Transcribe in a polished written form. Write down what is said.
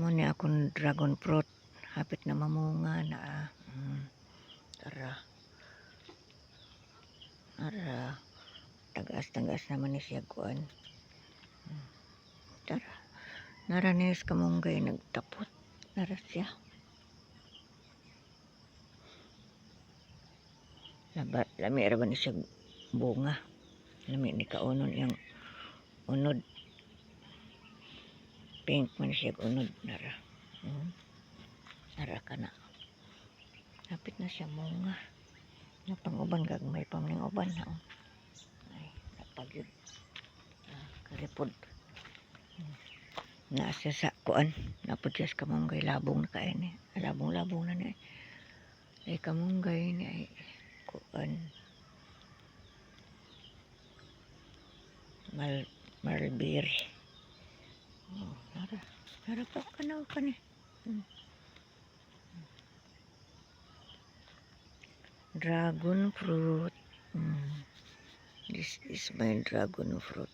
Muna akong dragon fruit. Hapit na mamunga na. Tara. Tagas-tagas naman ni siya kuan. Tara. Naranis kamunggay nagtapot. Nara siya. Lami ra ba ni siya bunga. Lami ni kaunon yung unod. Pink man siya unod. Nara. Nara ka na. Hapit na siya munga. Napanguban gagmay pa ng uban na. Ay, napagyod. Karipod. Nasa sa kuan. Napudyas kamunggay labong na kain eh. Labong-labong na ni. Ay kamunggay ni ay kuan. Mulberry. Nara pa kanaw ka ni. Dragon fruit. This is my dragon fruit.